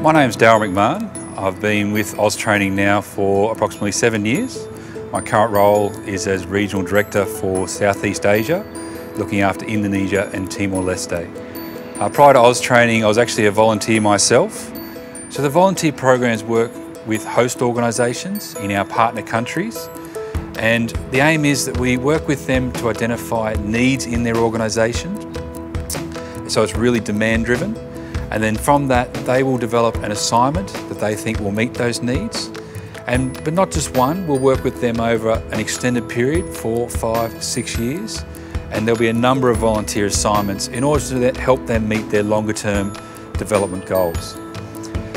My name's Darryl McMahon. I've been with Austraining now for approximately 7 years. My current role is as Regional Director for Southeast Asia, looking after Indonesia and Timor-Leste. Prior to Austraining, I was actually a volunteer myself. So the volunteer programs work with host organisations in our partner countries, and the aim is that we work with them to identify needs in their organisation. So it's really demand driven. And then from that, they will develop an assignment that they think will meet those needs. But not just one, we'll work with them over an extended period, 4, 5, 6 years. And there'll be a number of volunteer assignments in order to help them meet their longer term development goals.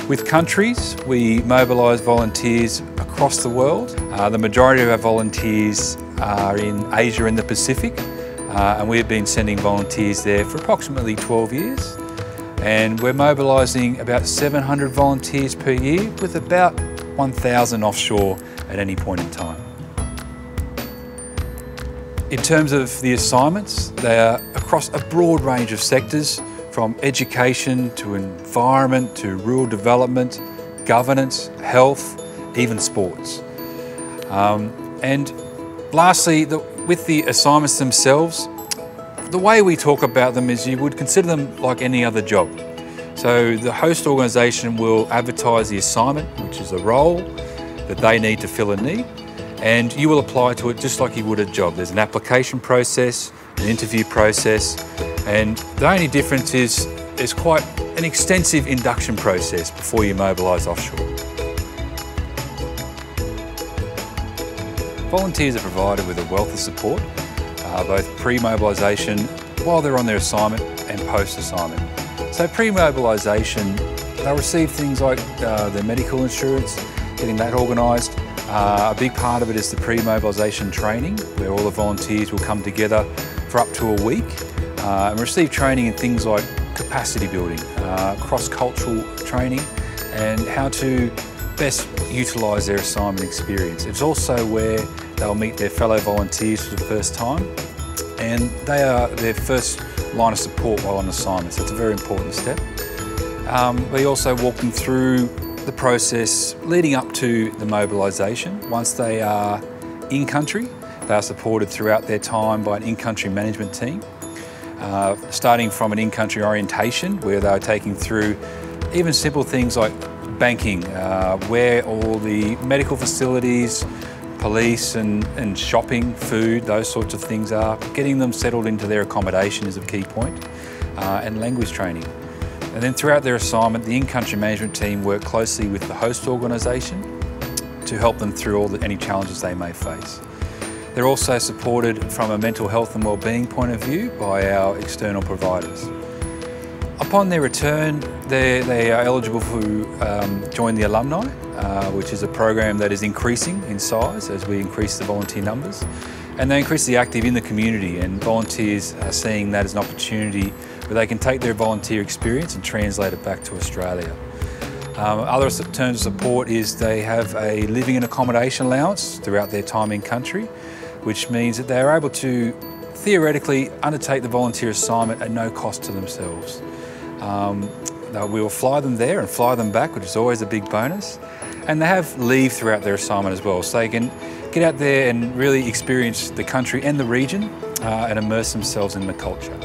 With countries, we mobilise volunteers across the world. The majority of our volunteers are in Asia and the Pacific, and we've been sending volunteers there for approximately 12 years. And we're mobilising about 700 volunteers per year with about 1,000 offshore at any point in time. In terms of the assignments, they are across a broad range of sectors, from education to environment to rural development, governance, health, even sports. And lastly, with the assignments themselves, the way we talk about them is you would consider them like any other job. So the host organisation will advertise the assignment, which is a role that they need to fill a need, and you will apply to it just like you would a job. There's an application process, an interview process, and the only difference is there's quite an extensive induction process before you mobilise offshore. Volunteers are provided with a wealth of support, both pre-mobilisation, while they're on their assignment, and post-assignment. So pre-mobilisation, they'll receive things like their medical insurance, getting that organised. A big part of it is the pre-mobilisation training, where all the volunteers will come together for up to a week and receive training in things like capacity building, cross-cultural training, and how to best utilise their assignment experience. It's also where they'll meet their fellow volunteers for the first time, and they are their first line of support while on assignment, so it's a very important step. We also walk them through the process leading up to the mobilisation. Once they are in country, they are supported throughout their time by an in-country management team, starting from an in-country orientation where they are taking through even simple things like banking, where all the medical facilities, police and shopping, food, those sorts of things are. Getting them settled into their accommodation is a key point, and language training. And then throughout their assignment, the in-country management team work closely with the host organisation to help them through any challenges they may face. They're also supported from a mental health and wellbeing point of view by our external providers. Upon their return, they are eligible to join the alumni, which is a program that is increasing in size as we increase the volunteer numbers. And they increase the active in the community, and volunteers are seeing that as an opportunity where they can take their volunteer experience and translate it back to Australia. Other terms of support is they have a living and accommodation allowance throughout their time in country, which means that they are able to theoretically undertake the volunteer assignment at no cost to themselves. We will fly them there and fly them back, which is always a big bonus. And they have leave throughout their assignment as well, so they can get out there and really experience the country and the region and immerse themselves in the culture.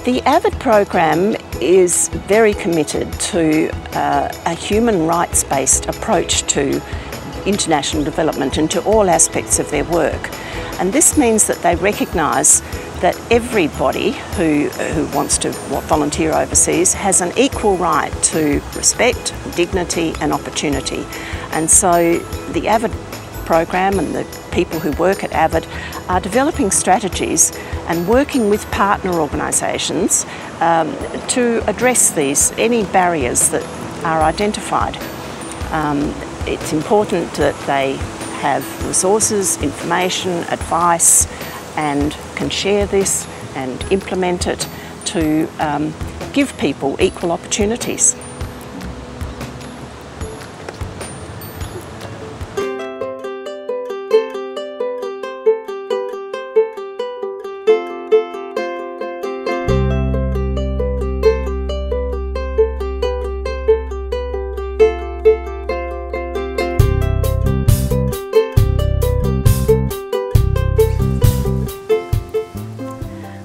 The AVID program is very committed to a human rights-based approach to international development and to all aspects of their work. And this means that they recognise that everybody who wants to volunteer overseas has an equal right to respect, dignity and opportunity. And so the AVID program and the people who work at AVID are developing strategies and working with partner organisations to address any barriers that are identified. It's important that they have resources, information, advice, and can share this and implement it to give people equal opportunities.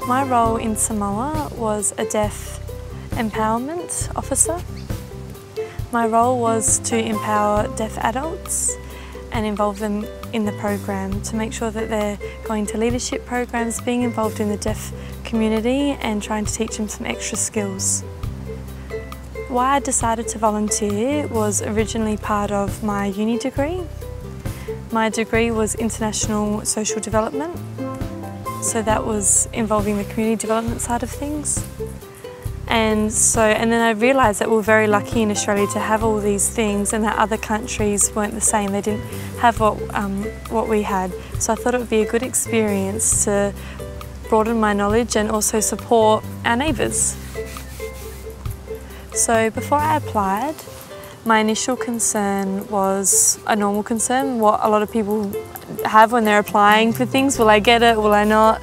My role in Samoa was a deaf empowerment officer. My role was to empower deaf adults and involve them in the program to make sure that they're going to leadership programs, being involved in the deaf community and trying to teach them some extra skills. Why I decided to volunteer was originally part of my uni degree. My degree was International Social Development. So that was involving the community development side of things. And then I realised that we're very lucky in Australia to have all these things and that other countries weren't the same. They didn't have what we had. So I thought it would be a good experience to broaden my knowledge and also support our neighbours. So before I applied, my initial concern was a normal concern, what a lot of people have when they're applying for things. Will I get it? Will I not?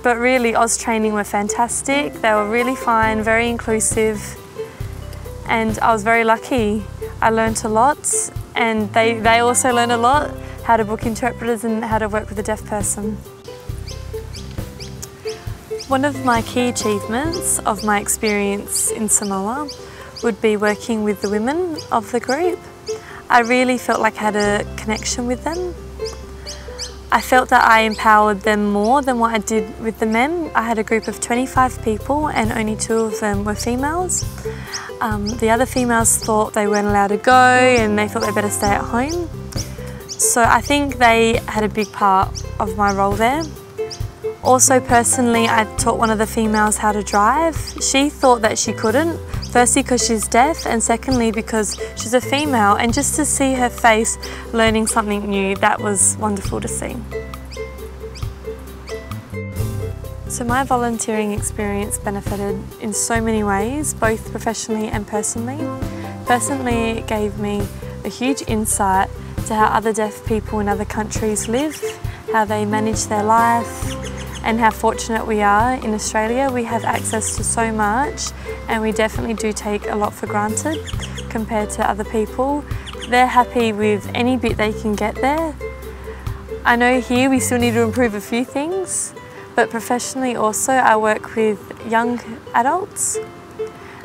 But really, AusTraining were fantastic. They were really fine, very inclusive, and I was very lucky. I learnt a lot, and they also learned a lot, how to book interpreters and how to work with a deaf person. One of my key achievements of my experience in Samoa would be working with the women of the group. I really felt like I had a connection with them. I felt that I empowered them more than what I did with the men. I had a group of 25 people and only 2 of them were females. The other females thought they weren't allowed to go and they thought they better stay at home. So I think they had a big part of my role there. Also personally, I taught one of the females how to drive. She thought that she couldn't, firstly because she's deaf and secondly because she's a female, and just to see her face learning something new, that was wonderful to see. So my volunteering experience benefited in so many ways, both professionally and personally. Personally, it gave me a huge insight to how other deaf people in other countries live, how they manage their life, and how fortunate we are in Australia. We have access to so much and we definitely do take a lot for granted compared to other people. They're happy with any bit they can get there. I know here we still need to improve a few things, but professionally also I work with young adults,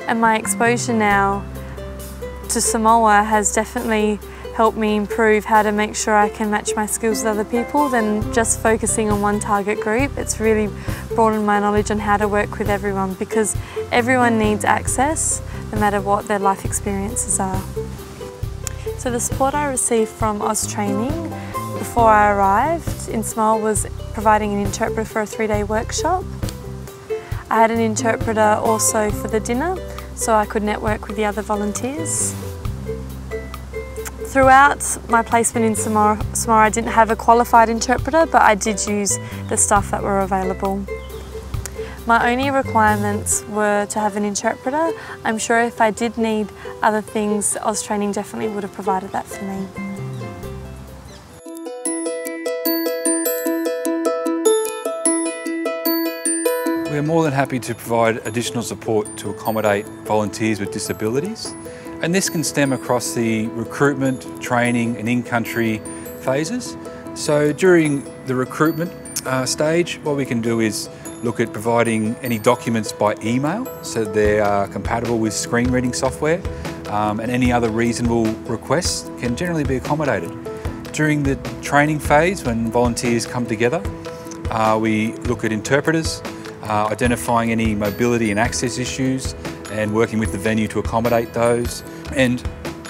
and my exposure now to Samoa has definitely helped me improve how to make sure I can match my skills with other people than just focusing on one target group. It's really broadened my knowledge on how to work with everyone, because everyone needs access no matter what their life experiences are. So the support I received from AusTraining before I arrived in Samoa was providing an interpreter for a 3-day workshop. I had an interpreter also for the dinner so I could network with the other volunteers. Throughout my placement in Samoa, I didn't have a qualified interpreter, but I did use the staff that were available. My only requirements were to have an interpreter. I'm sure if I did need other things, AusTraining definitely would have provided that for me. We are more than happy to provide additional support to accommodate volunteers with disabilities. And this can stem across the recruitment, training and in-country phases. So during the recruitment stage, what we can do is look at providing any documents by email so they are compatible with screen reading software, and any other reasonable requests can generally be accommodated. During the training phase, when volunteers come together, we look at interpreters, identifying any mobility and access issues and working with the venue to accommodate those, and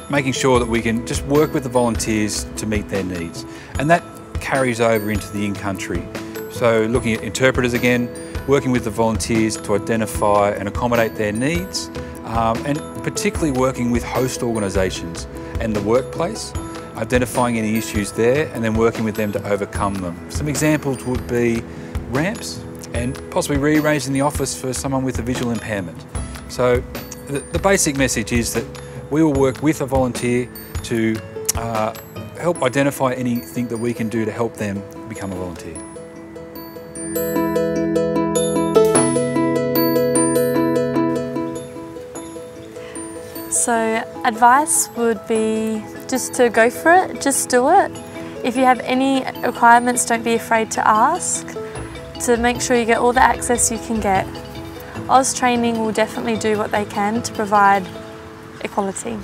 making sure that we can just work with the volunteers to meet their needs. And that carries over into the in-country. So looking at interpreters again, working with the volunteers to identify and accommodate their needs, and particularly working with host organisations and the workplace, identifying any issues there and then working with them to overcome them. Some examples would be ramps. and possibly rearranging the office for someone with a visual impairment. So the basic message is that we will work with a volunteer to help identify anything that we can do to help them become a volunteer. So advice would be just to go for it, just do it. If you have any requirements, don't be afraid to ask, to make sure you get all the access you can get. Oz Training will definitely do what they can to provide equality.